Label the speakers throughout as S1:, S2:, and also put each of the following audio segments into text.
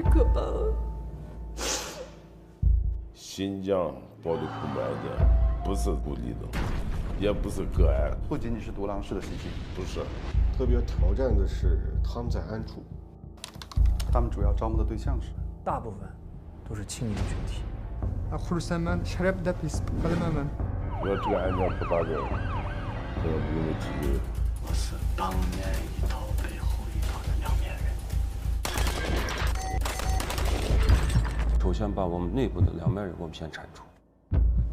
S1: 太可怕了。
S2: 新疆暴力恐怖案件不是孤立的，也不是个案，
S3: 不仅仅是独狼式的袭击，
S2: 不是。
S4: 特别挑战的是他们在暗处。
S3: 他们主要招募的对象是，
S5: 大部分都是青年群体。
S6: أخر زمان شرب دبس بالماما
S2: 我这个案件不大点，可能不用提这个。
S7: 我是当年一刀背后一刀的两面人。
S8: 首先把我们内部的两面人，我们先铲除。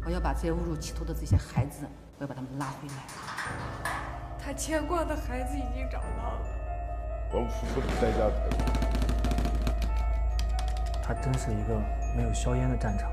S1: 我要把这些误入歧途的这些孩子，我要把他们拉回来。
S9: 他牵挂的孩子已经找到了。
S2: 我们付出的代价太大。
S5: 它真是一个没有硝烟的战场。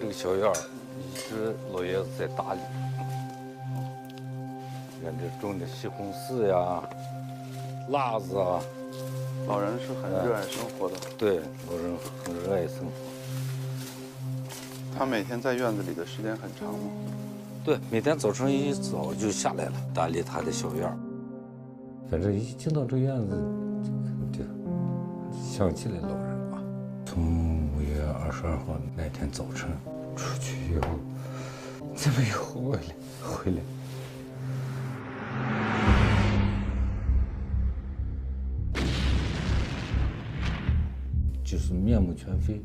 S8: 这个小院儿一直老爷子在打理，你看这种的西红柿呀、辣子啊，
S3: 老人是很热爱生活的。
S8: 对，老人很热爱生活。
S3: 他每天在院子里的时间很长吗？
S8: 对，每天早晨一早就下来了，打理他的小院儿。反正一进到这院子，就想起来老人吧。从5月22号那天早晨出去以后，怎么又回来？就是面目全非。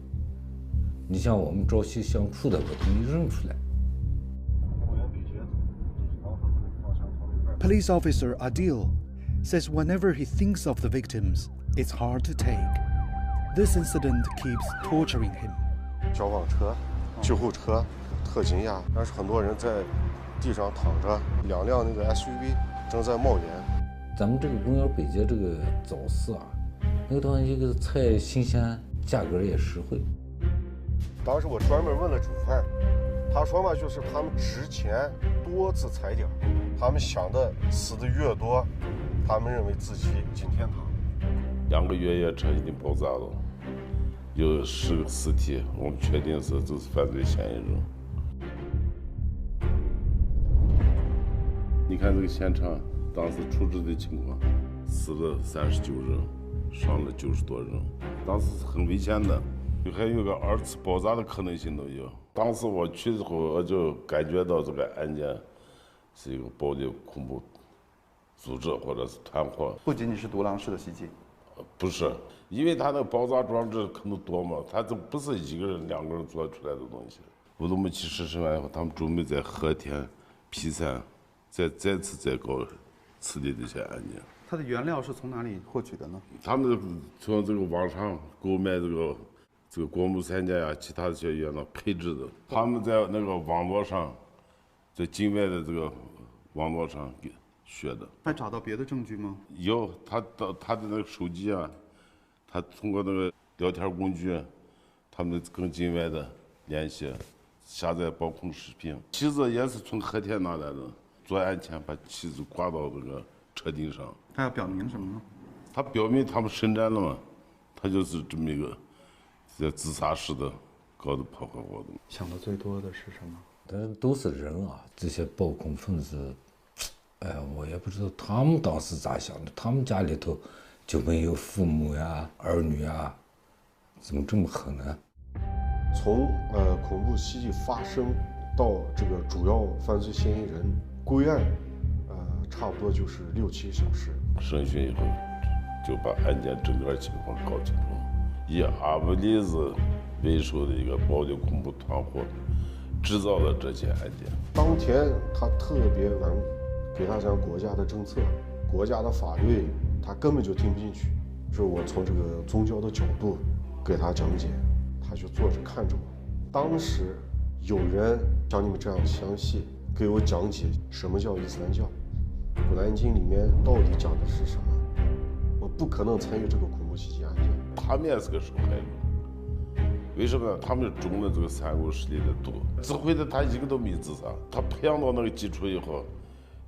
S8: 你像我们朝夕相处的，我都没认出来。
S10: Police officer Adil says whenever he thinks of the victims, it's hard to take. This incident keeps torturing him.
S4: 消防车、救护车、特警呀，但是很多人在地上躺着，2辆那个 SUV 正在冒烟。
S8: 咱们这个公园北街这个早市啊，那个地方一个菜新鲜，价格也实惠。
S4: 当时我专门问了主犯，他说嘛，就是他们之前多次踩点，他们想的死的越多，他们认为自己进天堂。
S2: 2个越野车已经爆炸了，有10个尸体，我们确定是这是犯罪嫌疑人。你看这个现场当时处置的情况，死了39人，伤了90多人，当时是很危险的。还有个2次爆炸的可能性都有。当时我去之后，我就感觉到这个案件是一个暴力恐怖组织或者是团伙。
S3: 不仅仅是独狼式的袭击，
S2: 不是，因为他那个爆炸装置可能多嘛，他这不是1个人、2个人做出来的东西。乌鲁木齐实施完以后，他们准备在和田、皮山再搞此地这些案件。
S3: 它的原料是从哪里获取的呢？
S2: 他们从这个网上购买这个果木三件呀，其他的这些原料配置的，他们在那个网络上，在境外的这个网络上给学的。
S3: 还找到别的证据吗？
S2: 有，他的那个手机啊，他通过那个聊天工具，他们跟境外的联系，下载保控视频。妻子也是从和田拿来的，作案前把妻子挂到这个车顶上。
S3: 他要表明什么呢？
S2: 他表明他们申战了嘛，他就是这么一个在自杀式的搞的破坏活动。
S3: 想的最多的是什么？
S8: 但是都是人啊，这些暴恐分子，哎，我也不知道他们当时咋想的。他们家里头就没有父母呀、儿女呀，怎么这么狠呢？
S4: 从恐怖袭击发生到这个主要犯罪嫌疑人归案，差不多就是6、7小时。
S2: 审讯以后，就把案件整个情况搞清楚。以阿布里子为首的一个暴力恐怖团伙制造了这些案件。
S4: 当天他特别难给他讲国家的政策、国家的法律，他根本就听不进去。就是我从这个宗教的角度给他讲解，他就坐着看着我。当时有人像你们这样详细给我讲解什么叫伊斯兰教，古兰经里面到底讲的是什么？我不可能参与这个恐怖袭击案件。
S2: 他们也是个受害者，为什么呢？他们中了这个三国势力的毒，指挥的他一个都没自杀。他培养到那个基础以后，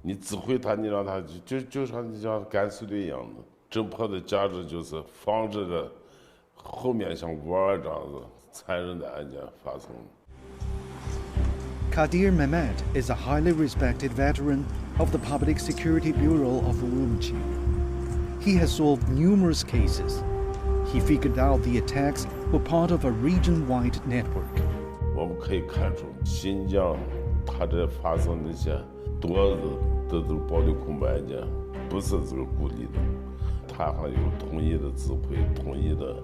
S2: 你指挥他，你让他就像你像敢死队一样的。侦破的价值就是防止着后面像乌尔这样子残忍的案件发生。
S10: Qadir Mehmet is a highly respected veteran of the Public Security Bureau of Urumqi. He has solved numerous cases. He figured out the attacks were part of a region-wide network.
S2: 我们可以看出，新疆它这发生那些多的这种暴力恐怖案件，不是这个孤立的，它还有统一的指挥、统一的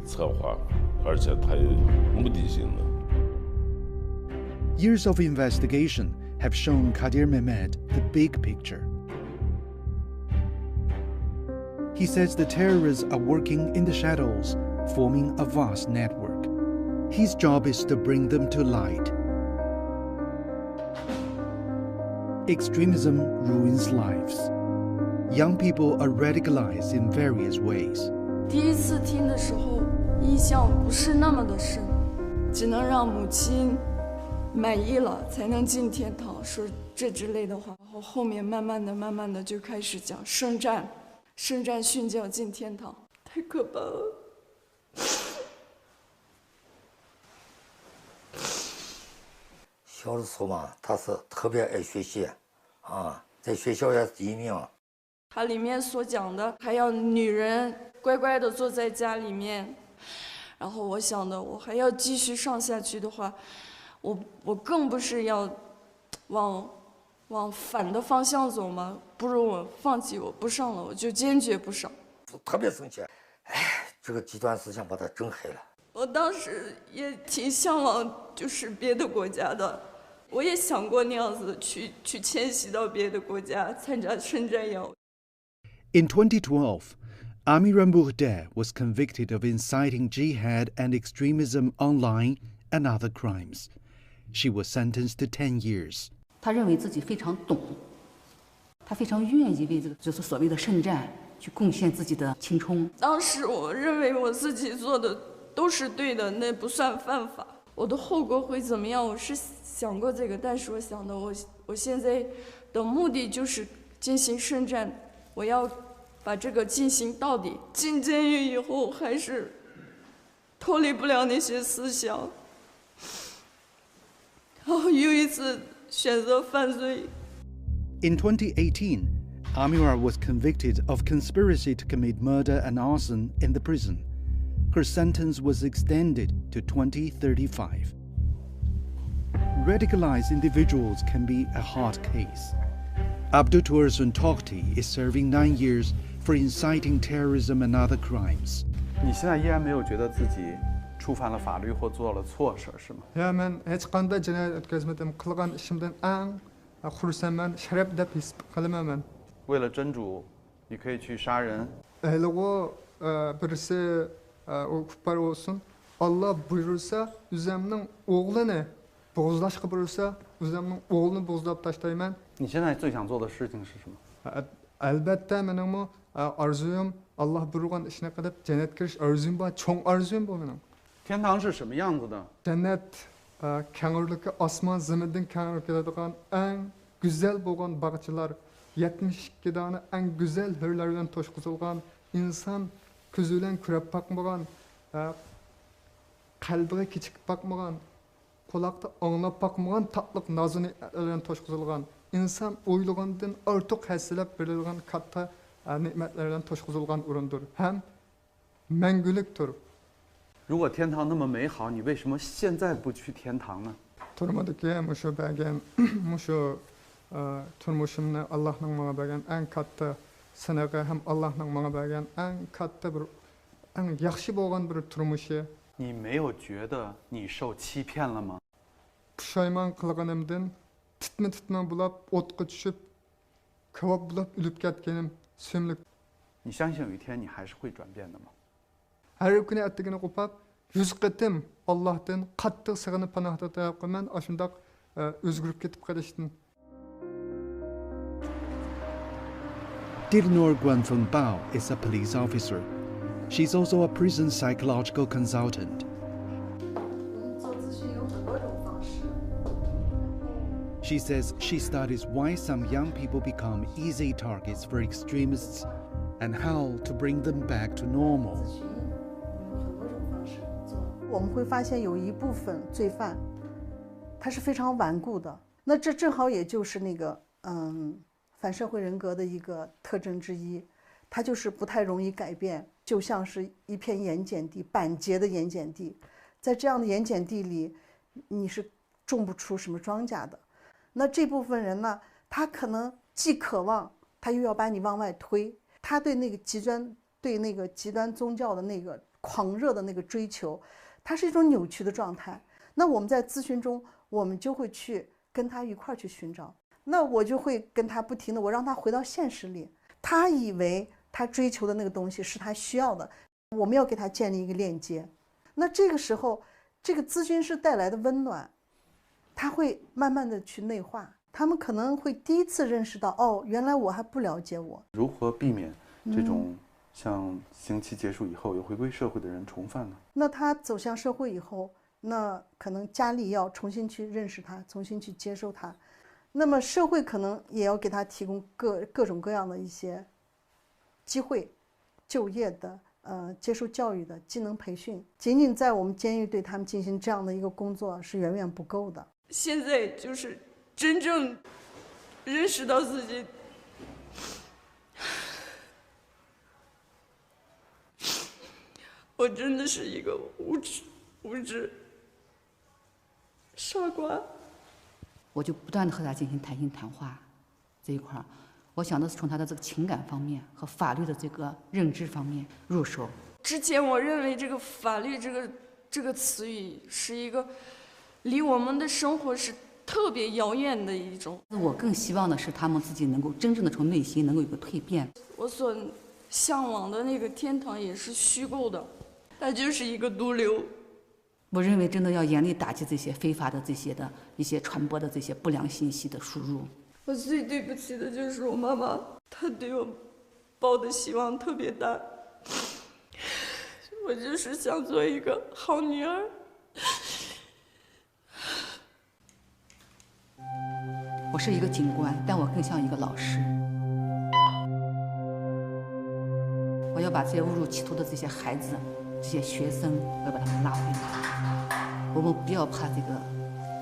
S2: 策划，而且它有目的性的。
S10: Years of investigation have shown Qadir Mehmet the big picture. He says the terrorists are working in the shadows, forming a vast network. His job is to bring them to light. Extremism ruins lives. Young people are radicalized in various ways.
S9: 第一次听的时候，印象不是那么的深，只能让母亲满意了才能进天堂，说这之类的话。然后后面慢慢的就开始讲圣战训教进天堂，太可怕了。
S11: 小的时候嘛，他是特别爱学习，在学校也是第一名。
S9: 它里面所讲的，还要女人乖乖的坐在家里面，然后我想的，我还要继续上下去的话，我更不是要往反的方向走吗？不如我放弃，我不上了，我就坚决不上。
S11: 特别生气，这个极端思想把他整黑了。
S9: 我当时也挺向往，就是别的国家的，我也想过那样子去迁徙到别的国家参加圣战役。
S10: In 2012, Amira Mourdeh was convicted of inciting jihad and extremism online and other crimes. She was sentenced to 10 years.
S1: 他认为自己非常懂，他非常愿意为这个就是所谓的圣战去贡献自己的青春。
S9: 当时我认为我自己做的都是对的，那不算犯法。我的后果会怎么样？我是想过这个，但是我想的，我现在的目的就是进行圣战，我要把这个进行到底。进监狱以后还是脱离不了那些思想，然后又一次选择犯罪。
S10: In 2018, Amira was convicted of conspiracy to commit murder and arson in the prison. Her sentence was extended to 2035. Radicalized individuals can be a hard case. Abdultoursun Tokhti is serving 9 years for inciting terrorism and other crimes.
S3: 你现在依然没有觉得自己触犯了法律或做了错事，是吗？
S6: Men hech qanday jinoyat o'tkazmadim, qilgan ishimdan eng xursandman, sharaf deb his qilaman.
S3: 为了真主，你可以去杀人。
S6: birisi kufar olsun, Allah buyursa o'zimning o'g'lini bo'g'izlashga buyursa, o'zimning o'g'lini bo'g'izlab tashlayman.
S3: 你现在最想做的事情是什么？
S6: Albatta meningmi orzuyim Allah buyurgan ishni qilib jannatga kirish orzuyim bor, cho'ng orzuyim bu mening.
S3: 天堂是什么样子的？
S6: Jannat kengurligi osmon zamindan kengir keladigan eng go'zal bo'lgan bog'chalar, 72 dona eng go'zal hurlar bilan to'shqizilgan, inson ko'zi bilan ko'rib boqmagan, qalbiga kechikib boqmagan, quloqda anglab boqmagan tatliq nozini bilan to'shqizilgan, inson o'ylagandan ortiq hassilab berilgan katta ne'matlar bilan to'shqizilgan o'rindir. Ham mangulikdir.
S3: 如果天堂那么美好，你为什么现在不去天堂呢？
S6: Turmadiki mushu bergan mushu turmushimni Allohning menga bergan eng katta sinaga ham Allohning menga bergan eng katta bir eng yaxshi bo'lgan bir turmushi.
S3: 你没有觉得你受欺骗了吗？
S6: Pushaymon qilganimdan titma bo'lib o'tga tushib, kavob bo'lib o'lib ketganim suyimlik.
S3: 你相信有一天你还是会转变的吗？
S6: Har kuni attigini qo'pab 100 qatim Allohdan qattiq sig'inib panoh topib qolman, ashundaq o'zgarib ketib qolishdan.
S10: Dilnor Guanfeng Bao is a police officer. She's also a prison psychological consultant. She says she studies why some young people become easy targets for extremists and how to bring them back to normal.
S12: 我们会发现有一部分罪犯，他是非常顽固的。那这正好也就是那个反社会人格的一个特征之一，他就是不太容易改变，就像是一片盐碱地，板结的盐碱地，在这样的盐碱地里，你是种不出什么庄稼的。那这部分人呢，他可能既渴望，他又要把你往外推，他对那个极端宗教的那个狂热的那个追求，它是一种扭曲的状态。那我们在咨询中，我们就会去跟他一块儿去寻找。那我就会跟他不停的，我让他回到现实里。他以为他追求的那个东西是他需要的，我们要给他建立一个链接。那这个时候，这个咨询师带来的温暖，他会慢慢的去内化。他们可能会第一次认识到，哦，原来我还不了解我。
S3: 如何避免这种像刑期结束以后又回归社会的人重犯呢？
S12: 那他走向社会以后，那可能家里要重新去认识他，重新去接受他。那么社会可能也要给他提供各种各样的一些机会，就业的、接受教育的、技能培训。仅仅在我们监狱对他们进行这样的一个工作是远远不够的。
S9: 现在就是真正认识到自己我真的是一个无知傻瓜。
S1: 我就不断的和他进行谈心谈话，这一块儿，我想的是从他的这个情感方面和法律的这个认知方面入手。
S9: 之前我认为这个法律这个词语是一个离我们的生活是特别遥远的一种。
S1: 我更希望的是他们自己能够真正的从内心能够有个蜕变。
S9: 我所向往的那个天堂也是虚构的，它就是一个毒瘤。
S1: 我认为真的要严厉打击这些非法的这些的一些传播的这些不良信息的输入。
S9: 我最对不起的就是我妈妈，她对我抱的希望特别大。我就是想做一个好女儿。
S1: 我是一个警官，但我更像一个老师。我要把这些误入歧途的这些孩子、这些学生，我要把他们拉回来。我们不要怕这个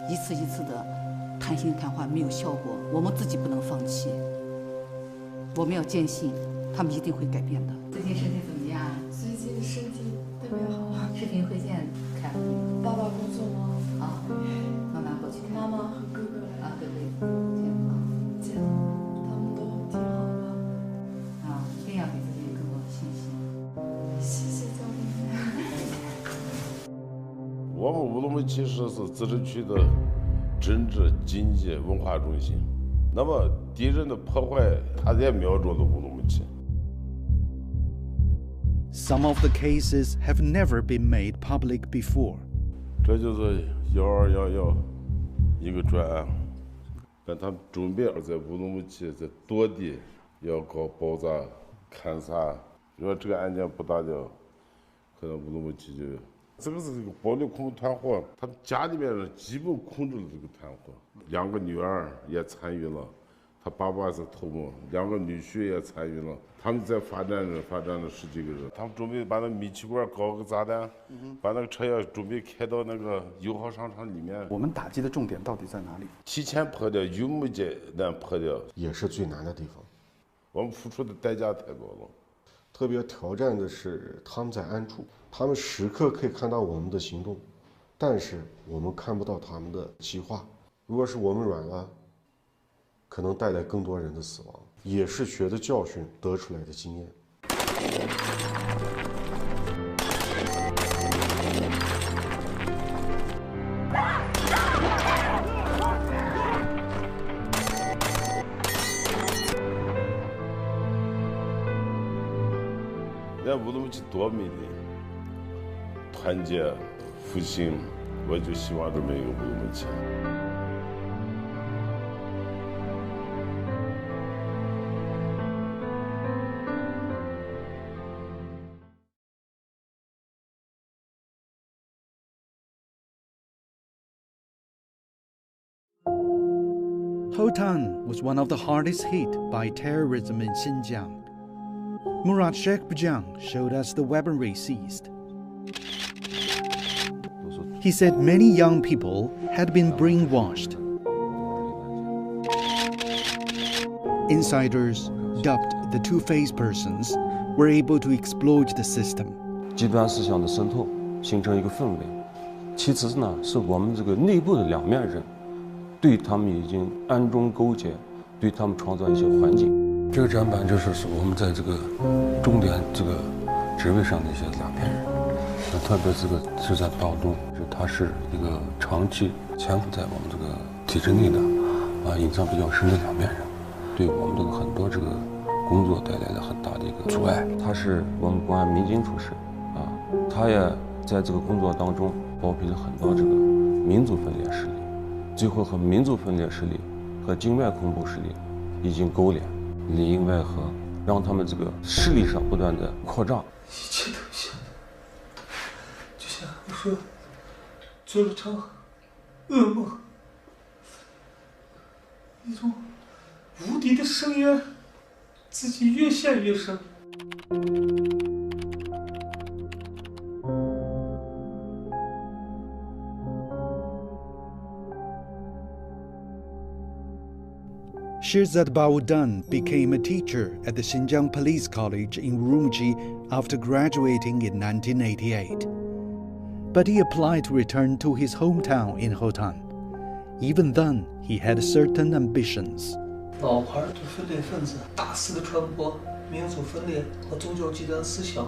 S1: 一次一次的谈心谈话没有效果，我们自己不能放弃。我们要坚信，他们一定会改变的。最近身体怎么样？
S9: 最近身体特别好。
S1: 视频会见看。
S9: 爸爸工作吗？
S1: 啊，慢慢过去看。
S9: 妈妈和哥哥来。
S1: 啊，哥哥见了，
S9: 他们都挺好的。
S1: 啊，一定要给自己有更多的信心。
S9: 谢谢教练。
S2: 我们乌鲁木齐市是自治区的政治、经济、文化中心。那么敌人的破坏，他也瞄准了乌鲁木齐。
S10: Some of the cases have never been made public before.
S2: 这就是1211一个专案，但他们准备在乌鲁木齐在多地要搞爆炸、砍杀。如果这个案件不打掉，可能乌鲁木齐就。这个是一个暴力恐怖团伙，他们家里面人基本控制了这个团伙，2个女儿也参与了，他爸爸是头目，2个女婿也参与了，他们在发展了10几个人，他们准备把那煤气罐搞个炸弹，把那个车要准备开到那个友好商场里面。
S3: 我们打击的重点到底在哪里？
S2: 提前破掉，有没艰难破掉，
S4: 也是最难的地方。
S2: 我们付出的代价太高了。
S4: 特别挑战的是他们在暗处，他们时刻可以看到我们的行动，但是我们看不到他们的计划。如果是我们软了，可能带来更多人的死亡，也是学的教训得出来的经验。
S2: 在乌鲁木齐多美丽，团结复兴，我就希望这么一个乌鲁木齐。
S10: Hotan was one of the hardest hit by terrorism in Xinjiang. Murat Shekbujang showed us the weaponry seized. He said many young people had been brainwashed. Insiders, dubbed the two-faced persons, were able to exploit the system.
S13: 极端思想的渗透，形成一个氛围。其次呢，是我们这个内部的两面人，对他们已经暗中勾结，对他们创造一些环境。这个展板就是我们在这个重点这个职位上的一些两面人，特别这个是在暴动，他是一个长期潜伏在我们这个体制内的隐藏比较深的两面人，对我们这个很多这个工作带来了很大的一个阻碍。他是我们公安民警出身他也在这个工作当中包庇了很多这个民族分裂势力，最后和民族分裂势力和境外恐怖势力已经勾连，里应外合，让他们这个势力上不断的扩张。
S14: 一切都像，就像我说，做了场噩梦，一种无底的深渊，自己越陷越深。
S10: Shirzad Baodan became a teacher at the Xinjiang Police College in Urumqi after graduating in 1988. But he applied to return to his hometown in Hotan. Even then, he had certain ambitions.
S14: 老牌的分裂分子大肆的传播民族分裂和宗教极端思想，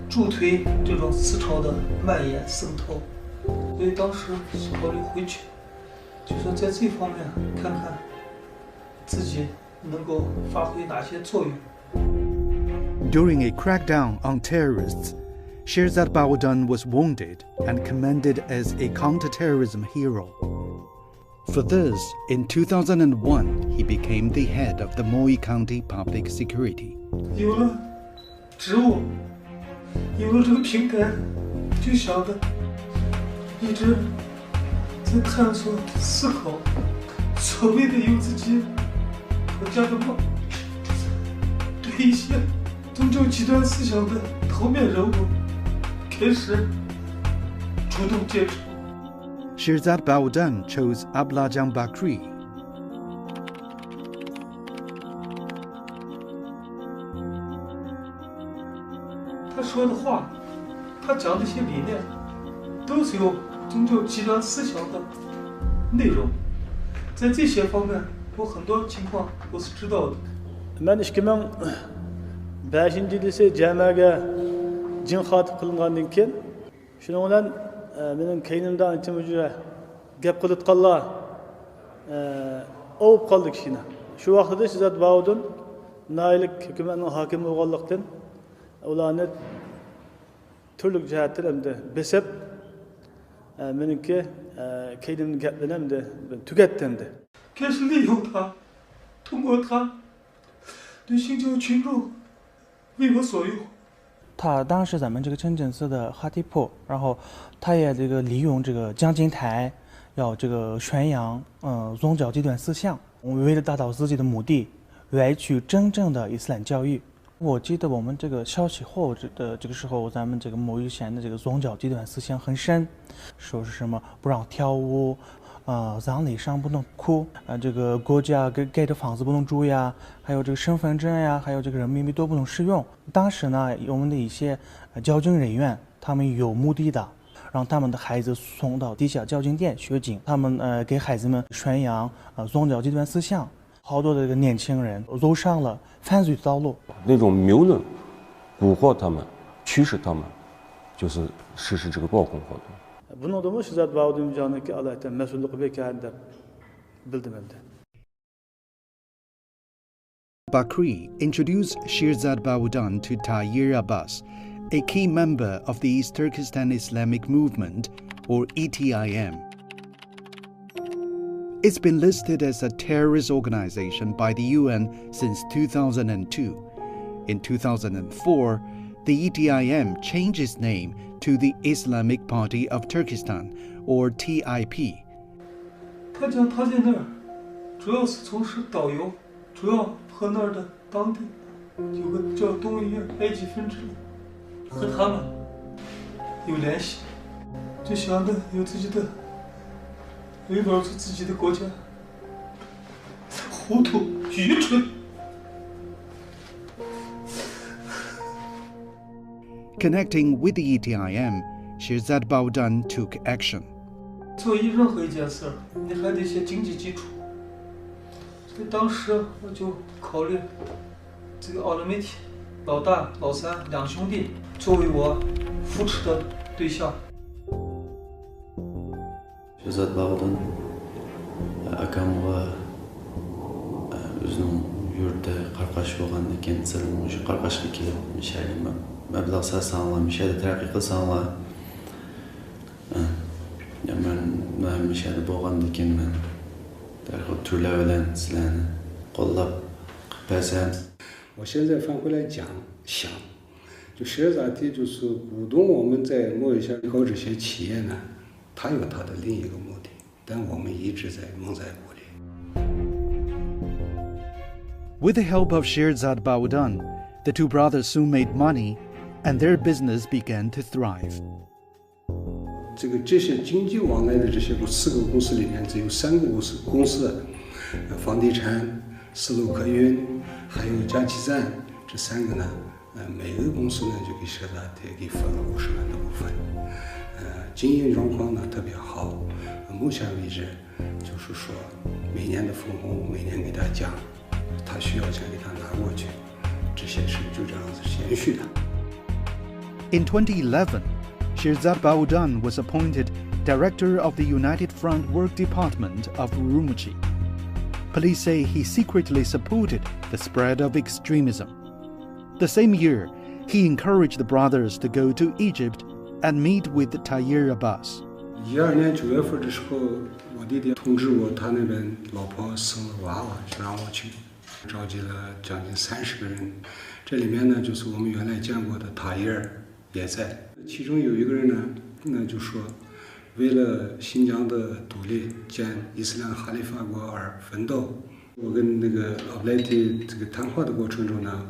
S14: 助推这种思潮的蔓延渗透。所以当时考虑回去，就说在这方面看看自己能够发挥哪些作用。
S10: During a crackdown on terrorists, Shirzad Baodan was wounded and commended as a counterterrorism hero. For this, in 2001, he became the head of the Moi County Public Security.
S14: 有了职务，有了这个平台，就想着一直在探索、思考，所谓的有自己国家的梦，对一些宗教极端思想的头面人物开始主动接触。
S10: Shirzad Baodan chose Ablajang Bakri.
S14: 他说的话，他讲的一些理念，都是有宗教极端思想的内容。在这些方面，我很多情况我是知道的。
S15: من 2005 yili jamaga jin xatib qilingandan keyin shuning bilan mening keynimdan ancha gap qilayotganlar ovib qoldi kishini. Shu vaqtida Shirzad Baodan naylik hukumatning hokimi bo'lganlikdan ularni turli jihatdan hamda besib meniki keynimning gapini hamda tugatdi hamda.
S14: 开始利用他，通过他对新疆群众为我所用。
S16: 他当时咱们这个清真寺的哈提普，然后他也这个利用这个讲经台，要这个宣扬宗教极端思想，为了达到自己的目的，歪曲真正的伊斯兰教育。我记得我们这个消息后的这个时候，咱们这个某一县的这个宗教极端思想很深，说是什么不让跳舞。葬礼上不能哭，这个国家给的房子不能住呀，还有这个身份证呀，还有这个人民币都不能使用。当时呢，我们的一些交警人员，他们有目的的让他们的孩子送到地下交警店学警，他们给孩子们宣扬宗教极端思想，好多的这个年轻人走上了犯罪道路。
S13: 那种谬论蛊惑他们，驱使他们，就是实施这个暴恐活动。
S15: Bunun Shirzad Baodan canındaki Allah'tan mesulluğu bekarında bildim hem de.
S10: Bakri introduced Shirzad Baodan to Tahir Abbas, a key member of the East Turkestan Islamic Movement, or ETIM. It's been listed as a terrorist organization by the UN since 2002. In 2004, the ETIM changed its name to the Islamic Party of Turkestan, or TIP.
S14: 他讲他在那儿主要是从事导游，主要和那儿的当地有个叫东医院埃及分支，和他们有联系，就想着有自己的，维护住自己的国家。糊涂愚蠢。
S10: Connecting with the ETIM, Shirzad Baudan took action.
S14: 做任何一件事，你还得先经济基础。所以当时我就考虑这个奥伦媒体老大、老三两兄弟作为我扶持的对象。
S17: Shirzad Baudan akamga o'zining yurtida qarqash bo'lgandan keyin sizlarning o'sha qarqashga kelib ishlayman. Mablag' sarflanglar, mishada taraqqiy qilsanglar. Men mishada bo'lgandan keyin men darhol turlar bilan sizlarni qo'llab qilsam.
S18: 我现在反过来想，就学杂体就是鼓动我们在某一些搞这些企业呢，它有它的另一个目的，但我们一直在蒙在鼓里。
S10: With the help of Shirzad Baudan, the two brothers soon made money, and their business began to thrive.
S18: 这些经济往来的这些4个公司里面，只有3个公司，房地产、丝路客运，还有加气站，这3个呢，每个公司呢就给shirzad给分了50万的股份，经营状况呢特别好，目前为止就是说每年的分红每年给他降。 他需要钱给他拿过去，这些事就这样子延续的。
S10: In 2011, Shirzad Baudan was appointed director of the United Front Work Department of Urumqi. Police say he secretly supported the spread of extremism. The same year, he encouraged the brothers to go to Egypt and meet with Tahir Abbas.
S18: 12年9月份的时候，我弟弟通知我，他那边老婆生了娃娃，就让我去。 召集了将近30个人，这里面呢，就是我们原来见过的塔伊尔也在。其中有一个人呢，那就说，为了新疆的独立、建伊斯兰哈里发国而奋斗。我跟那个阿布莱蒂这个谈话的过程中呢，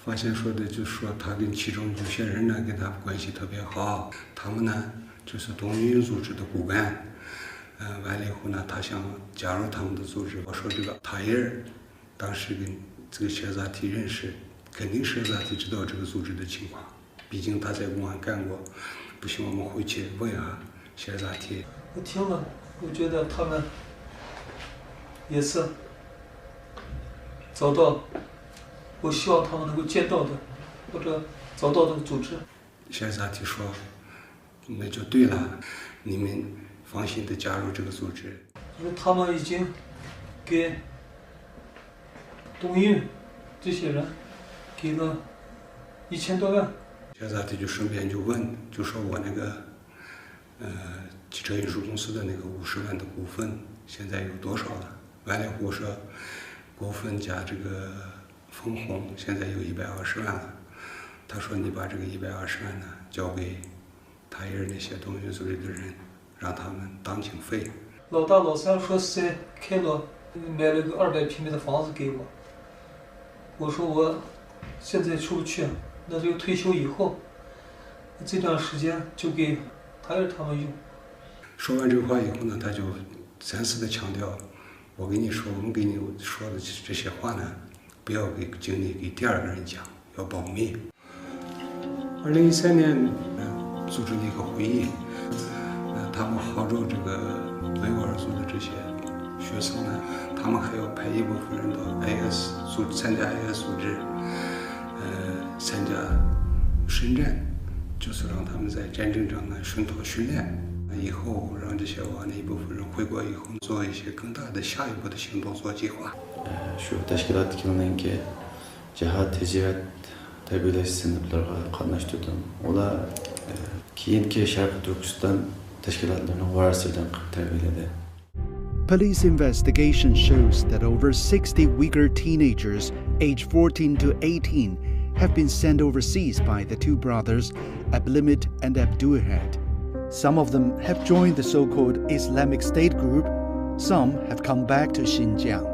S18: 发现说的就是说他跟其中有些人呢跟他关系特别好，他们呢就是东运组织的骨干。完了以后呢，他想加入他们的组织。我说这个塔伊尔。 当时跟这个shirzad认识，肯定shirzad知道这个组织的情况，毕竟他在公安干过。不行，我们回去问一下shirzad。
S14: 我听了，我觉得他们也是找到我希望他们能够见到的，或者找到这个组织。
S18: shirzad说：“那就对了，你们放心的加入这个组织。”
S14: 因为他们已经给。 东运这些人给了1000多万。
S18: shirzad就顺便就问，就说我那个汽车运输公司的那个50万的股份现在有多少了？完了我说股份加这个分红现在有120万了。他说你把这个120万呢交给塔伊尔那些东运组织的人，让他们当经费。
S14: 老大老三说是在开罗买了个200平米的房子给我。 我说我现在出不去，那就退休以后，这段时间就给塔伊尔他们用。
S18: 说完这话以后呢，他就再次的强调，我跟你说，我们给你说的这些话呢，不要给经理给第2个人讲，要保密。2013年，组织了一个会议，他们号召这个维吾尔族的这些学生呢。 他们还要派一部分人到 IS 组织参加 IS 组织，参加实战，就是让他们在战争上呢顺脱训练，以后让这些娃的一部分人回国以后做一些更大的下一步的行动做计划。
S17: shu tashkilot kirgandan keyin jihad hijrat tarbiyalash sinflariga qatnashdim. Ular keyingi Sharq Turkiston tashkilotlarini varisidan qilib tarbiyaladi.
S10: Police investigation shows that over 60 Uyghur teenagers aged 14 to 18 have been sent overseas by the two brothers, Ablimit and Abduahad. Some of them have joined the so-called Islamic State group, Some have come back to Xinjiang.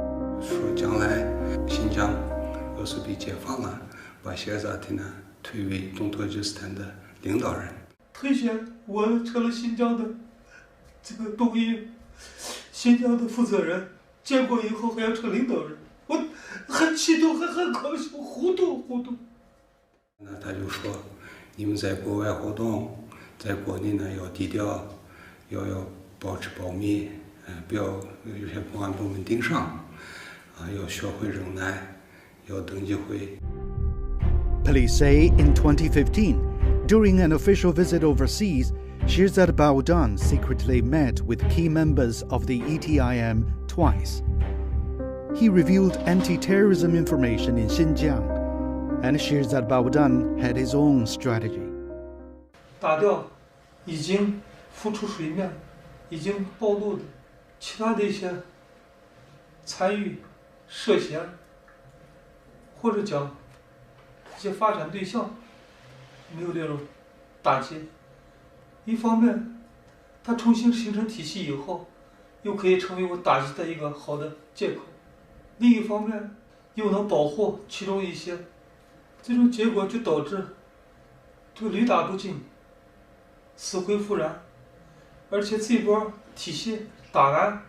S18: 说将来新疆要是被解放了，把谢尔扎提呢推为东突厥斯坦的领导人。
S14: 推选我成了新疆的这个东印新疆的负责人，建国以后还要成领导人，我很激动，很高兴，糊涂。
S18: 那他就说，你们在国外活动，在国内呢要低调，要保持保密，不要有些公安部门盯上，要学会忍耐，要等机会。
S10: Police say in 2015, during an official visit overseas, Shirzad Baodan secretly met with key members of the ETIM twice. He revealed anti-terrorism information in Xinjiang, and Shirzad Baodan had his own strategy.
S14: 打掉已经浮出水面、已经暴露的其他的一些参与、涉嫌或者讲一些发展对象没有列入打击。一方面，它重新形成体系以后，又可以成为我打击的一个好的借口；另一方面，又能保护其中一些。这种结果就导致就屡打不进，死灰复燃，而且这波体系打完，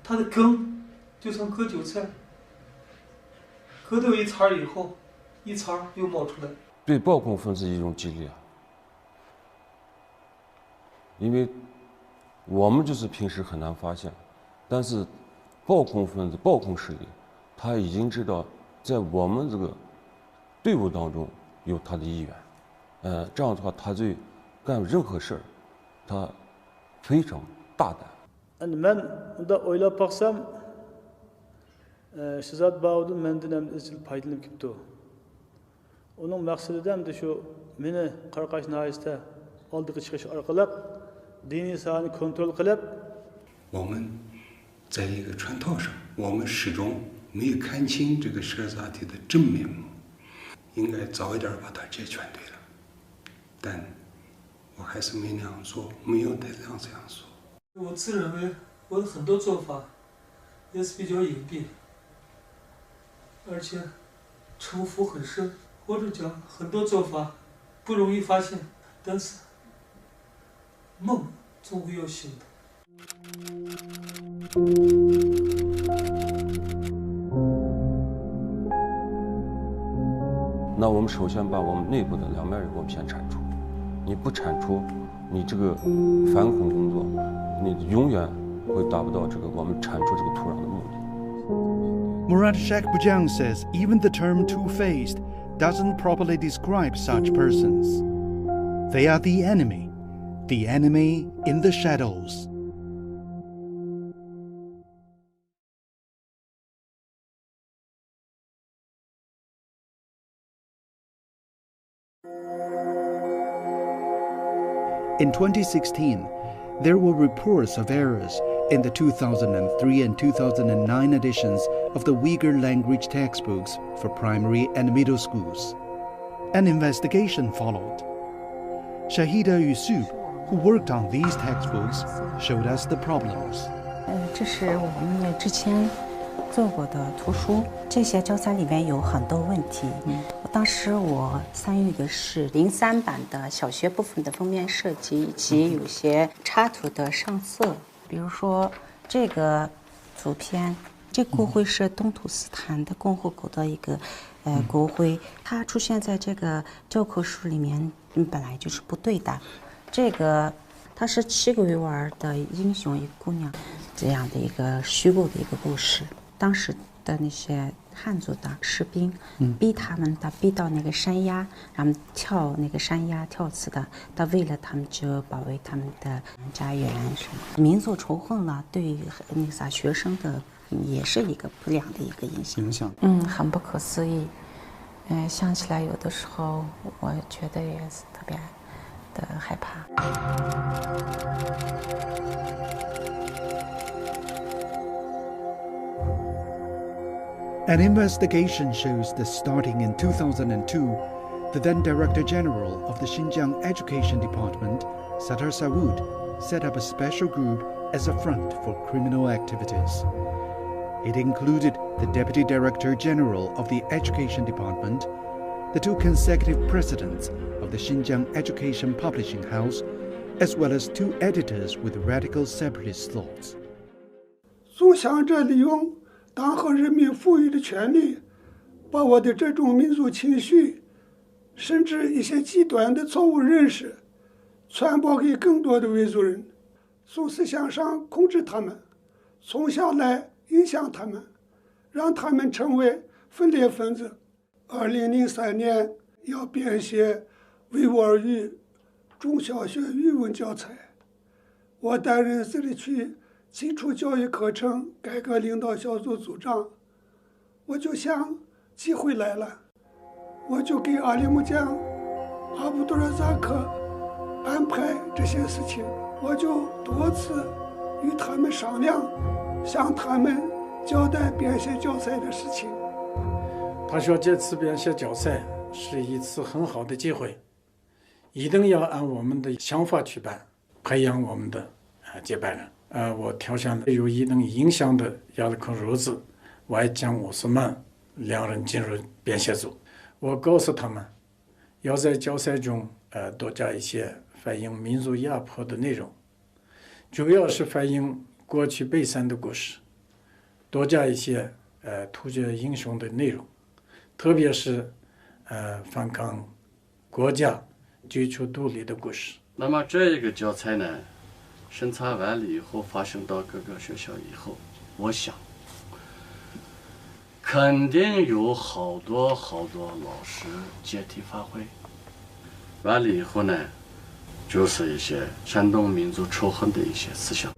S14: 它的根就像割韭菜，割掉一茬以后，一茬又冒出来。
S13: 对暴恐分子一种激励啊，因为我们就是平时很难发现，但是暴恐分子、暴恐势力，他已经知道在我们这个队伍当中有他的意愿，这样的话，他对干任何事儿，他非常大胆。
S15: Men unda o'ylab baksam, Shirzad Baodan mendan ham izchil foydalanib kelibdi. Uning maqsadi ham shu meni Qaraqash noyasida oldiga chiqish orqali diniy sohani kontrol qilib.
S18: 我们在一个船套上，我们始终没有看清这个谢尔扎提的真面目，应该早一点把它解决对了，但我还是没那样做，没有这样做。
S14: 我自认为我的很多做法也是比较隐蔽，而且城府很深，或者讲很多做法不容易发现，但是梦总会要醒的。
S13: 那我们首先把我们内部的两面人我们先铲除，你不铲除，你这个反恐工作，你永远会达不到这个我们铲除这个土壤的目的。
S10: Murad Shakbujang says even the term two-faced doesn't properly describe such persons. They are the enemy in the shadows. In 2016, there were reports of errors in the 2003 and 2009 editions of the Uyghur language textbooks for primary and middle schools. An investigation followed. Shahida Yusuf, who worked on these textbooks, showed us the problems.
S19: 这是我们之前做过的图书，这些教材里面有很多问题。当时我参与的是03版的小学部分的封面设计，以及有些插图的上色。比如说这个图片，这国徽是东土斯坦的共和国的一个国徽，它出现在这个教科书里面，本来就是不对的。这个它是7个月娃的英雄，一个姑娘，这样的一个虚构的一个故事。当时的那些汉族的士兵，逼他们逼到那个山崖，然后跳那个山崖跳死的，为了他们就保卫他们的家园什么，民族仇恨了，对那啥学生的也是一个不良的一个影响。很不可思议。想起来有的时候，我觉得也是特别的害怕。
S10: An investigation shows that starting in 2002, the then Director General of the Xinjiang Education Department, Sattar Sawood, set up a special group as a front for criminal activities. It included the Deputy Director General of the Education Department, the 2 consecutive presidents of the Xinjiang Education Publishing House, as well as 2 editors with radical separatist thoughts.
S14: 总想着利用党和人民赋予的权利，把我的这种民族情绪，甚至一些极端的错误认识，传播给更多的维族人，从思想上控制他们，从小来影响他们，让他们成为分裂分子。2003年要编写维吾尔语中小学语文教材，我担任自治区基础教育课程改革领导小组组长，我就想机会来了，我就给阿里木江、阿卜杜尔扎克安排这些事情，我就多次与他们商量，向他们交代编写教材的事情。
S20: 他说这次编写教材是一次很好的机会，一定要按我们的想法去办，培养我们的接班人。我挑选了有一定影响的亚历克如子、外江乌斯曼2人进入编写组。我告诉他们，要在教材中多加一些反映民族压迫的内容，主要是反映过去北山的故事，多加一些突厥英雄的内容，特别是反抗国家、追求独立的故事。
S7: 那么这一个教材呢，审查完了以后，发送到各个学校以后，我想肯定有好多老师借题发挥。完了以后呢，就是一些煽动民族仇恨的一些思想。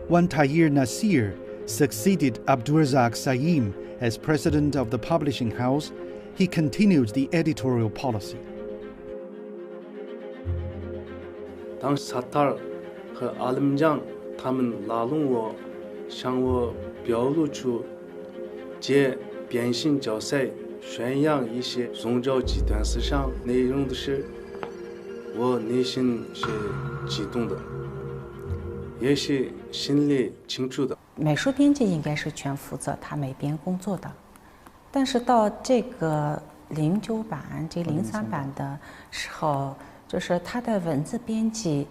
S10: When Tahir Nasir succeeded Abdurrazak Saim as president of the publishing house, he continued the editorial policy.
S15: 当萨塔尔和阿勒木江他们拉拢我，向我表露出借编写教材宣扬一些宗教极端思想内容的时，我内心是激动的，也是心里清楚的。
S19: 美术编辑应该是全负责他美编工作的，但是到这个09版、这03版的时候，就是他的文字编辑，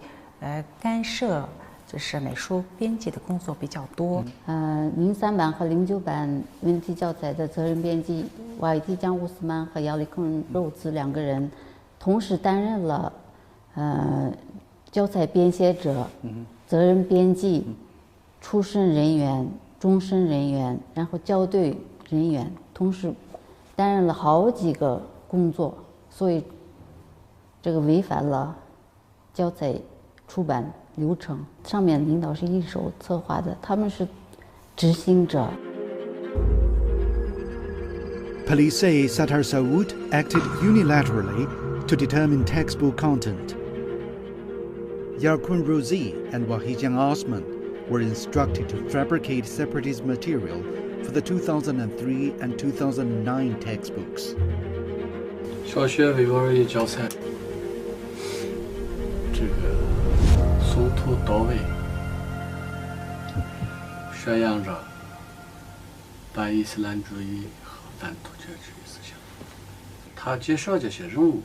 S19: 干涉就是美术编辑的工作比较多。
S21: 03版和09版问题教材的责任编辑瓦蒂江乌斯曼和亚历克肉兹2个人，同时担任了教材编写者、责任编辑、出审人员、终审人员，然后校对人员，同时担任了好几个工作，所以这个违反了教材出版流程。上面领导是一手策划的，他们是执行者。
S10: Police say Sattar Saud acted unilaterally to determine textbook content. Yarkun Rozi and Wahijian Osman were instructed to fabricate separatist material for the 2003 and 2009 textbooks.
S7: 小学维吾尔语教材，这个从头到尾宣扬着反伊斯兰主义和反突厥主义思想。他介绍这些人物，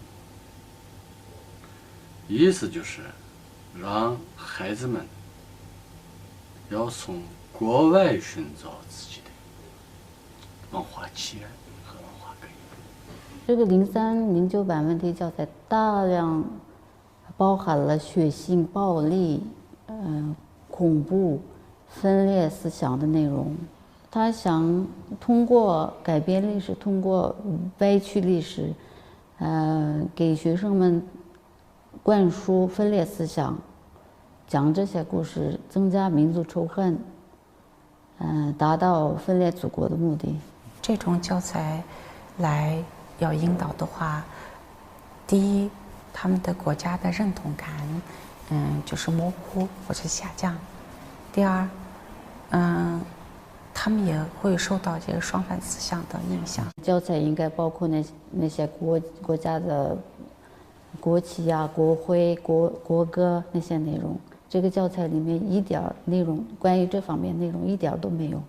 S7: 意思就是让孩子们要从国外寻找自己的文化起源和文化根源。
S21: 这个03、09版问题教材大量包含了血腥、暴力、恐怖、分裂思想的内容。他想通过改变历史，通过歪曲历史，给学生们灌输分裂思想，讲这些故事，增加民族仇恨，达到分裂祖国的目的。
S19: 这种教材来要引导的话，第一，他们的国家的认同感，就是模糊或者下降；第二，他们也会受到这个双反思想的影响。
S21: 教材应该包括那些国家的国旗啊、国徽、国歌那些内容，这个教材里面一点内容关于这方面内容一点都没有。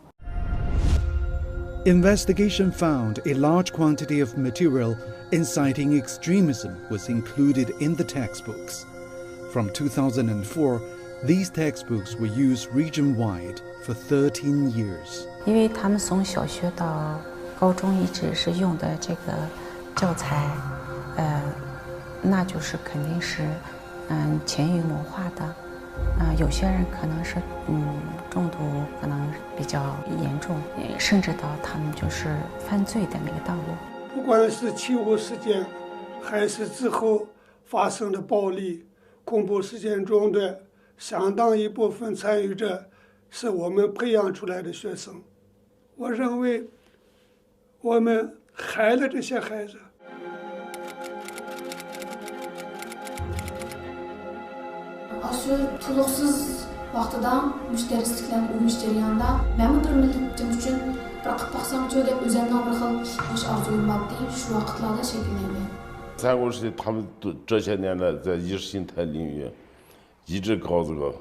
S10: Investigation found a large quantity of material inciting extremism was included in the textbooks. From 2004, these textbooks were used region-wide for 13 years.
S19: 因为他们从小学到高中一直是用的这个教材，那就是肯定是前沿文化的。有些人可能是中毒可能比较严重，甚至到他们就是犯罪的那个道路。
S14: 不管是75事件，还是之后发生的暴力、恐怖事件中的相当一部分参与者，是我们培养出来的学生。我认为，我们害了这些孩子。
S5: Aşı tuluksuz vaqtida müşterisliklerin ürünüş jarayonida men bir milletim uchun bir qilib baxsam deb o'zimning bir xil o'sha orzuyim bordi. Shu vaqtlarda shakllangan.
S2: 三国时期，他们这些年来在意识形态领域一直搞这个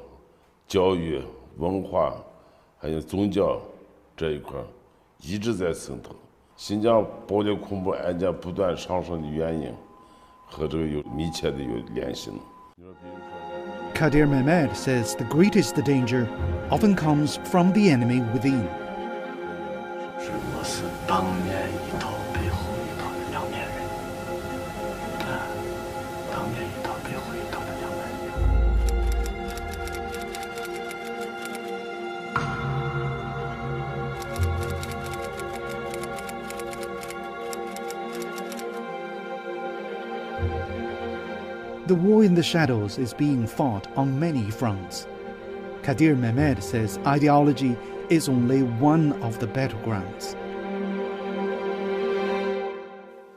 S2: 教育、文化还有宗教这一块，一直在渗透。新疆暴力恐怖案件不断上升的原因和这个有密切的有联系呢。
S10: Kadir Mehmed says the greatest danger often comes from the enemy within.
S7: 我是当面一套背后一套的两面人，当面一套背后一套的两面人。
S10: The war in the shadows is being fought on many fronts. Kadir Mehmed says ideology is only one of the battlegrounds.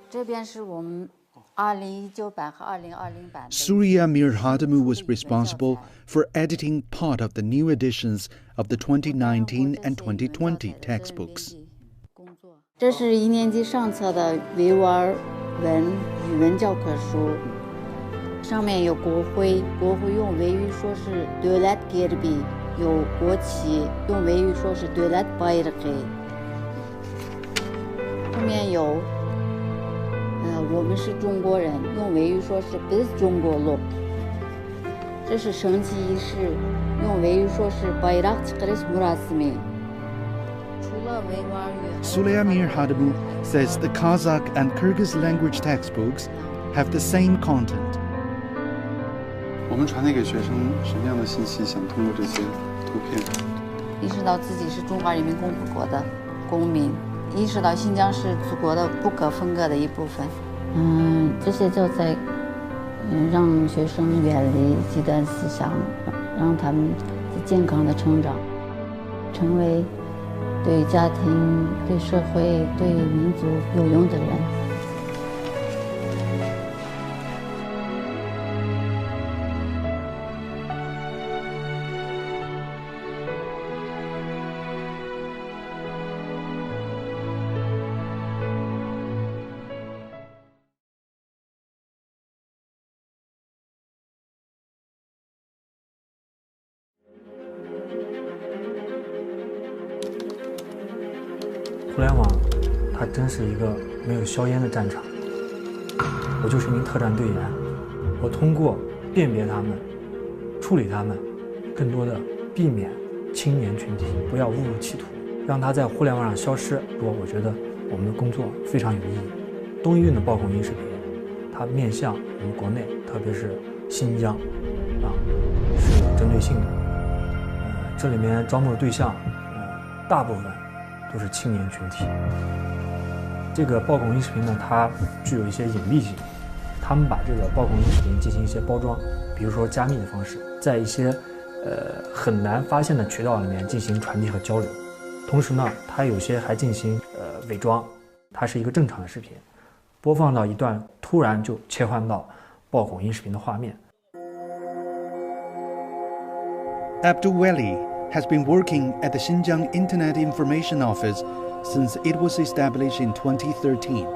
S21: 这边是我们2019版和2020版。
S10: Surya Mirhadamu was responsible for editing part of the new editions of the 2019 and 2020 textbooks.
S21: 这是1年级上册的维吾尔文语文教科书。 上面有国徽，国徽用维语说是 Devlet Gerbi， 有国旗，用维语说是 Devlet Bayrağı。后面有，我们是中国人，用维语说是 Biz Jongoluk。这是升旗仪式，用维语说是 Bayrak çıkarış murasimi。除了维吾尔语。
S10: Surya Mirhadamu says the Kazakh and Kyrgyz language textbooks have the same content.
S3: 我们传递给学生什么样的信息？想通过这些图片，
S21: 意识到自己是中华人民共和国的公民，意识到新疆是祖国的不可分割的一部分。这些教材，让学生远离极端思想，让他们健康的成长，成为对家庭、对社会、对民族有用的人。
S22: 互联网，它真是一个没有硝烟的战场。我就是一名特战队员，我通过辨别他们、处理他们，更多的避免青年群体不要误入歧途，让他在互联网上消失。我觉得我们的工作非常有意义。东运的暴恐音视频，它面向我们国内，特别是新疆，是有针对性的。这里面招募的对象，大部分 都是青年群体。这个暴恐音视频呢，它具有一些隐蔽性，他们把这个暴恐音视频进行一些包装，比如说加密的方式，在一些很难发现的渠道里面进行传递和交流。同时呢，它有些还进行伪装，它是一个正常的视频，播放到一段突然就切换到暴恐音视频的画面。
S10: Abdul Wali has been working at the Xinjiang Internet Information Office since it was established in 2013.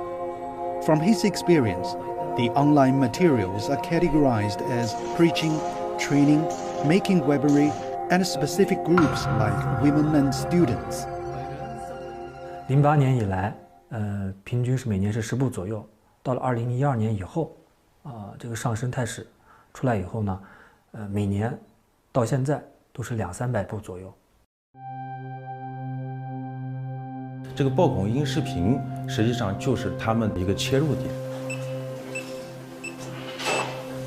S10: From his experience, the online materials are categorized as preaching, training, making weaponry, and specific groups like women and students.
S22: 08年以来，平均是每年是10部左右。到了2012年以后，这个上升态势出来以后呢，每年到现在都是200-300部左右。
S8: 这个爆孔音视频实际上就是他们的一个切入点。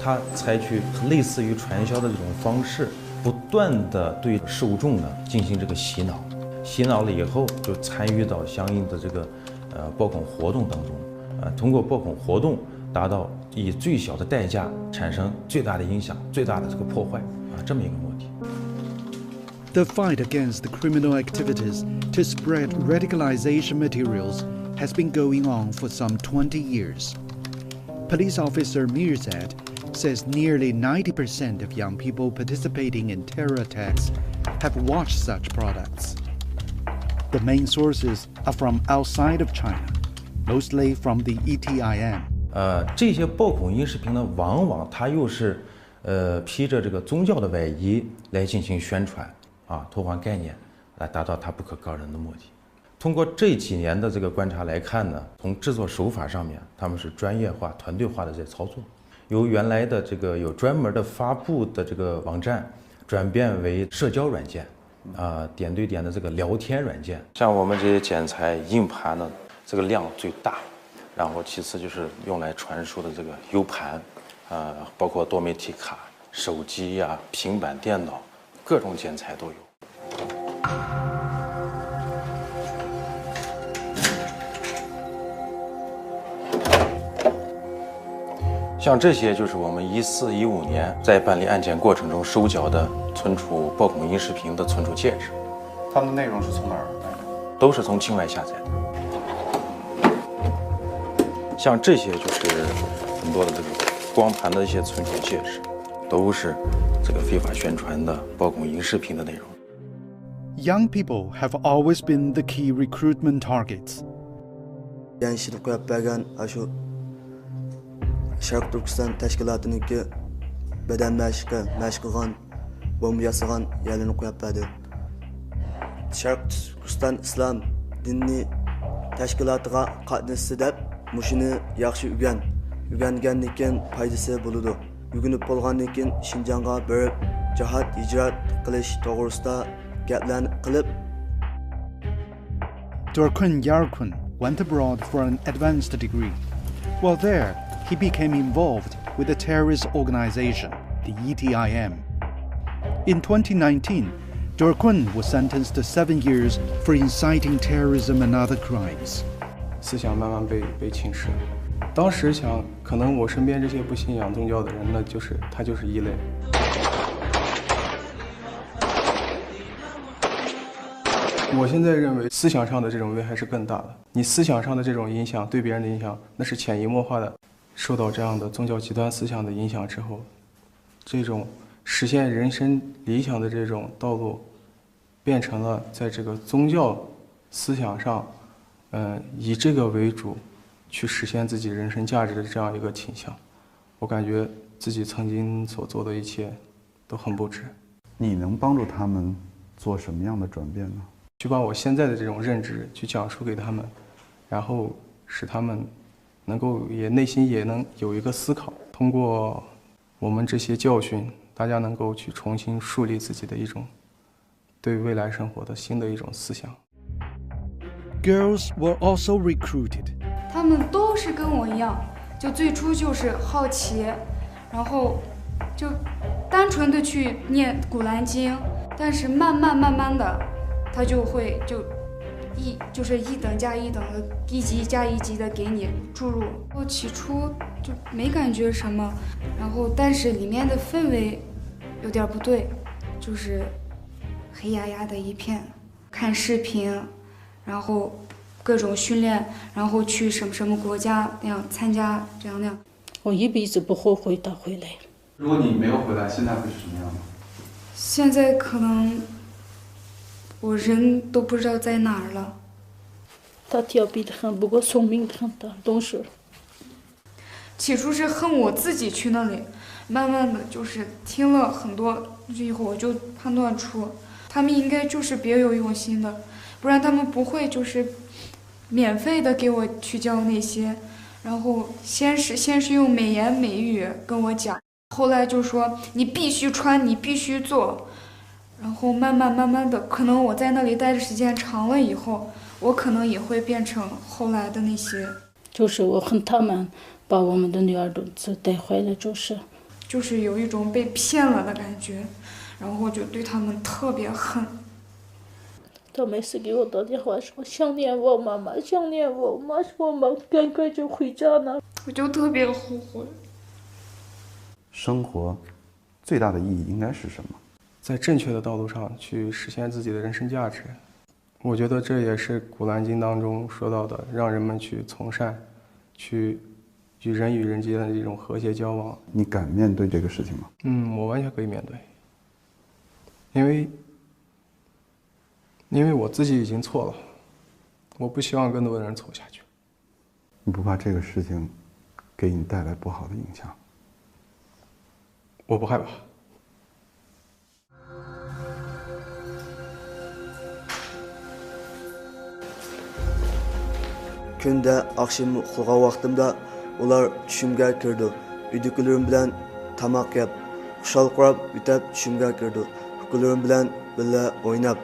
S8: 他采取类似于传销的这种方式，不断的对受众呢进行这个洗脑，洗脑了以后就参与到相应的这个爆孔活动当中，通过爆孔活动达到以最小的代价产生最大的影响、最大的这个破坏这么一个目的。
S10: The fight against the criminal activities to spread radicalization materials has been going on for some 20 years. Police officer Mirzad says nearly 90% of young people participating in terror attacks have watched such products. The main sources are from outside of China, mostly from the ETIM.
S8: 这些爆孔音视频呢，往往它又是披着这个宗教的外衣来进行宣传偷换概念，来达到它不可告人的目的。通过这几年的这个观察来看呢，从制作手法上面，他们是专业化、团队化的在操作。由原来的这个有专门的发布的这个网站，转变为社交软件，点对点的这个聊天软件。像我们这些剪裁硬盘呢，这个量最大，然后其次就是用来传输的这个 U 盘，包括多媒体卡、手机呀、平板电脑，各种剪裁都有。像这些就是我们14、15年在办理案件过程中收缴的存储爆孔音视频的存储介质。
S3: 它们的内容是从哪儿来的？
S8: 都是从境外下载的。像这些就是很多的这个光盘的一些存储介质，都是这个非法宣传的爆孔音视频的内容。
S10: Young people have always been the key recruitment targets.
S11: Sharq Turkiston tashkilotiniki badan mashqi qilgan, bomba yasagan yerlarni qo'yib berdi. Sharq Turkiston islom diniy tashkilotiga qatnashsa deb mushuni yaxshi o'rgangandan keyin foydasi bo'ladi. O'rganib bo'lgandan keyin Shinjongga borib jihad hijrat qilish to'g'risida gaplarni qilib.
S10: Dorkun Yarkun went abroad for an advanced degree. While there, he became involved with a terrorist organization, the ETIM. In 2019, Dorkun was sentenced to 7 years for inciting terrorism and other crimes.
S23: 思想慢慢被侵蚀。当时想，可能我身边这些不信仰宗教的人，他就是异类。我现在认为，思想上的这种危害是更大的。你思想上的这种影响，对别人的影响，那是潜移默化的。受到这样的宗教极端思想的影响之后，这种实现人生理想的这种道路，变成了在这个宗教思想上，以这个为主，去实现自己人生价值的这样一个倾向。我感觉自己曾经所做的一切都很不值。
S3: 你能帮助他们做什么样的转变呢？
S23: 去把我现在的这种认知去讲述给他们，然后使他们能够内心也能有一个思考，通过我们这些教训，大家能够去重新树立自己的一种对未来生活的新的一种思想。
S10: Girls were also recruited.
S24: 他们都是跟我一样，就最初就是好奇，然后就单纯的去念古兰经，但是慢慢的，他就会就是一等加一等的，一级加一级的给你注入。我起初就没感觉什么，然后但是里面的氛围有点不对，就是黑压压的一片，看视频，然后各种训练，然后去什么国家那样参加这样那样。
S25: 我一辈子不后悔的回来。
S3: 如果你没有回来，现在会是什么样的？
S24: 现在可能我人都不知道在哪儿了。
S25: 他调皮得很，不过聪明得很的，懂事。
S24: 起初是恨我自己去那里，慢慢的就是听了很多以后，我就判断出他们应该就是别有用心的，不然他们不会就是免费的给我去教那些，然后先是用美言美语跟我讲，后来就说你必须穿，你必须做，然后慢慢的，可能我在那里待的时间长了以后，我可能也会变成后来的那些。
S25: 就是我恨他们把我们的女儿都带坏了，
S24: 就是有一种被骗了的感觉，然后就对他们特别恨。
S25: 他每次给我打电话说想念我妈妈，想念我妈，说我们赶快就回家呢，
S24: 我就特别后悔。
S3: 生活最大的意义应该是什么？
S23: 在正确的道路上去实现自己的人生价值。我觉得这也是《古兰经》当中说到的，让人们去从善，去与人之间的这种和谐交往。
S3: 你敢面对这个事情吗？
S23: 我完全可以面对，因为我自己已经错了，我不希望更多的人错下去。
S3: 你不怕这个事情给你带来不好的影响？
S23: 我不害怕。
S11: Kunda akşam uxlagan vaqtimda ular tushimga kirdi. Uydagilarim bilan tamoq yeb, xushal qurab o'tab tushimga kirdi. Ukalarim bilan birga o'ynab,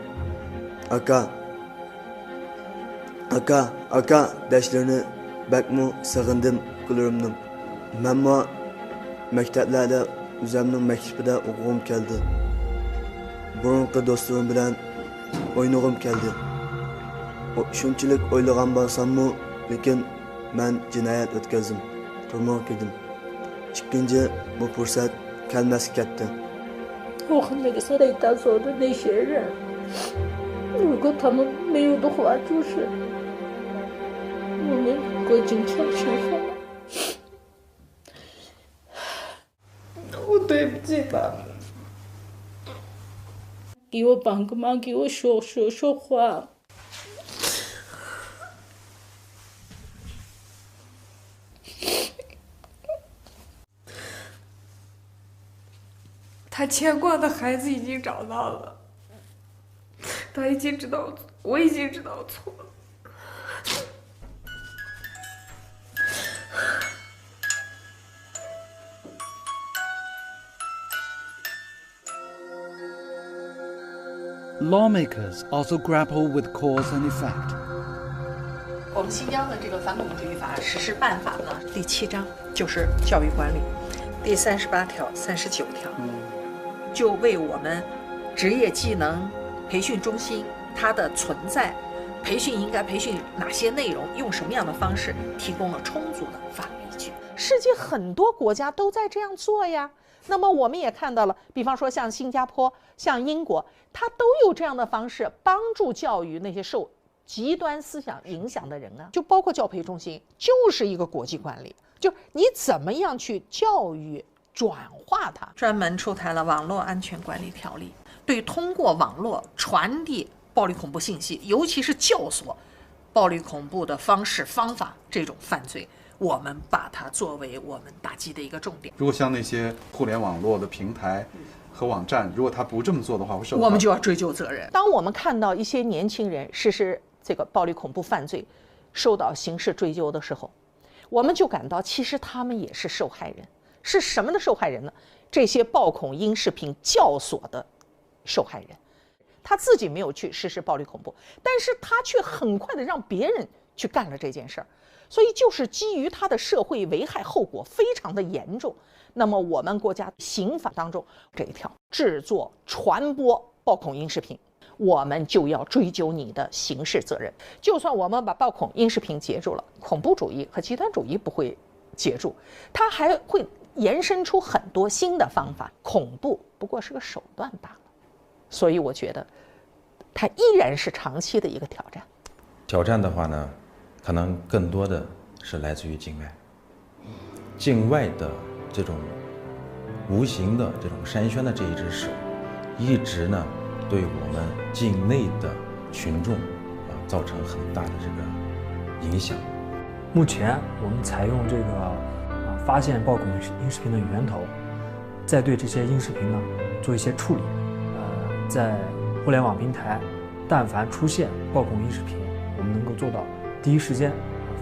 S11: aka dashlarini bakmu sig'indim ukalarimning. Menmo maktablarda o'zimning maktabida o'qig'im keldi. Burunqi do'stlarim bilan o'ynag'im keldi. Shunchalik o'ylagan bo'lsam-mu, lekin men jinoyat o'tkazdim, turmaga kirdim. Ikkinchi bu fursat kelmasga ketdi.
S25: 我恨那个三代大嫂的那些人，如果他们没有的话，就是我们过今天的生活。
S24: 我对不起他们。
S25: 给我帮个忙，给我说话。
S24: 他牵挂的孩子已经长大了，他已经知道，我已经知道错了。
S10: Lawmakers also grapple with cause and effect.
S1: 我们新疆的这个反恐主义法实施办法呢，第7章就是教育管理，第38条、39条，就为我们职业技能培训中心它的存在，培训应该培训哪些内容，用什么样的方式，提供了充足的法律依据。世界很多国家都在这样做呀。那么我们也看到了，比方说像新加坡、像英国，它都有这样的方式帮助教育那些受极端思想影响的人啊，就包括教培中心，就是一个国际管理，就你怎么样去教育转化它。专门出台了网络安全管理条例，对通过网络传递暴力恐怖信息，尤其是教唆暴力恐怖的方式方法这种犯罪，我们把它作为我们打击的一个重点。
S3: 如果像那些互联网络的平台和网站，如果他不这么做的话，会受到
S1: 我们就要追究责任。当我们看到一些年轻人实施这个暴力恐怖犯罪，受到刑事追究的时候，我们就感到其实他们也是受害人。是什么的受害人呢？这些暴恐音视频教唆的受害人，他自己没有去实施暴力恐怖，但是他却很快的让别人去干了这件事儿。所以就是基于它的社会危害后果非常的严重，那么我们国家刑法当中这一条，制作传播暴恐音视频，我们就要追究你的刑事责任。就算我们把暴恐音视频截住了，恐怖主义和极端主义不会截住，它还会延伸出很多新的方法。恐怖不过是个手段罢了，所以我觉得它依然是长期的一个挑战。
S8: 挑战的话呢，可能更多的是来自于境外，境外的这种无形的这种筛选的这一只手，一直呢对我们境内的群众造成很大的这个影响。
S22: 目前我们采用这个发现爆孔音视频的源头，再对这些音视频呢做一些处理。在互联网平台，但凡出现爆孔音视频，我们能够做到第一时间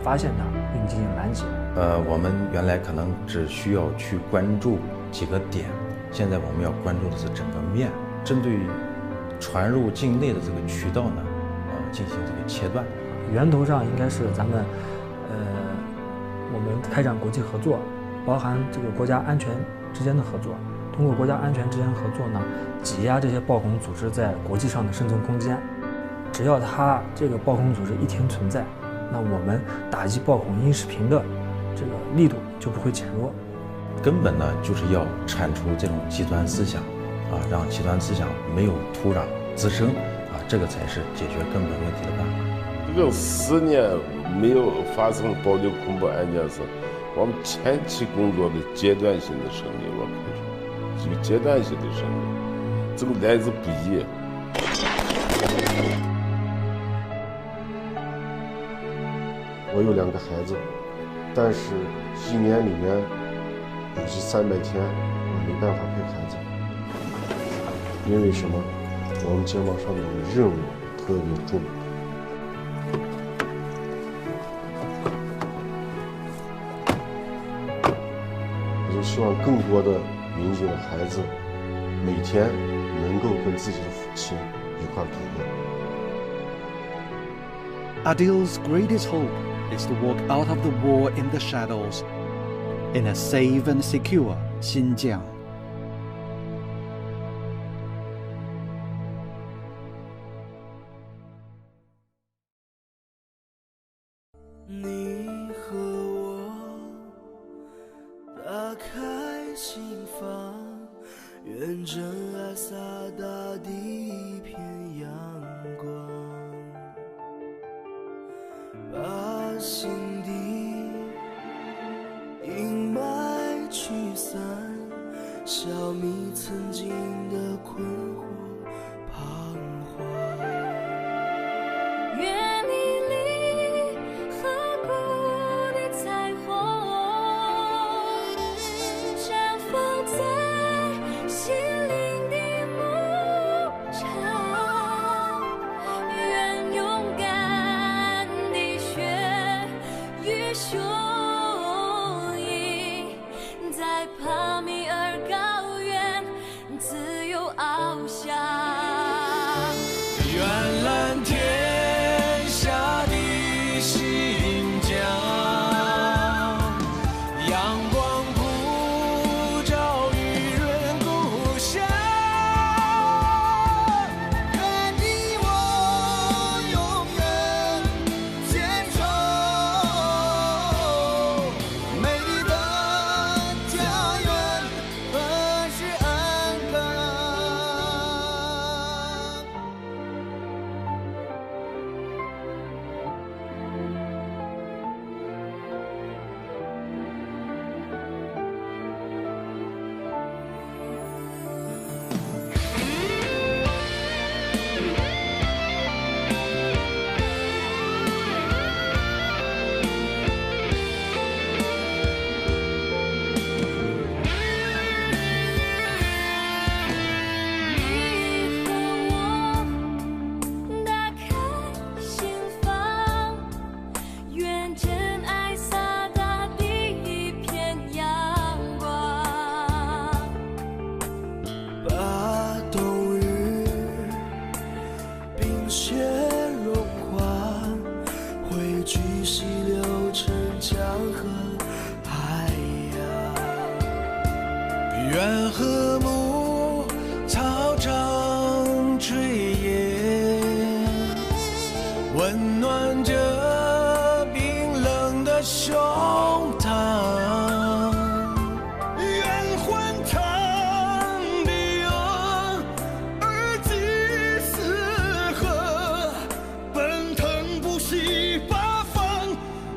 S22: 发现它，并进行拦截。
S8: 我们原来可能只需要去关注几个点，现在我们要关注的是整个面，针对传入境内的这个渠道呢，进行这个切断。
S22: 源头上应该是咱们，我们开展国际合作，包含这个国家安全之间的合作。通过国家安全之间合作呢，挤压这些爆孔组织在国际上的生存空间。只要它这个爆孔组织一天存在，那我们打击爆孔音视频的这个力度就不会减弱。
S8: 根本呢，就是要铲除这种极端思想，让极端思想没有土壤滋生，这个才是解决根本问题的办法。
S2: 这个10年没有发生暴力恐怖案件是我们前期工作的阶段性的胜利，我看出这个阶段性的胜利，这个来之不易。
S4: 我有2个孩子，但是1年里面有这300天我没办法陪孩子，因为什么？我们肩膀上面的任务特别重。我就希望更多的民警的孩子每天能够跟自己的父亲一块度过。
S10: Adil's greatest hope is to walk out of the war in the shadows, in a safe and secure Xinjiang.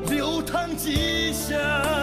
S6: 流淌吉祥。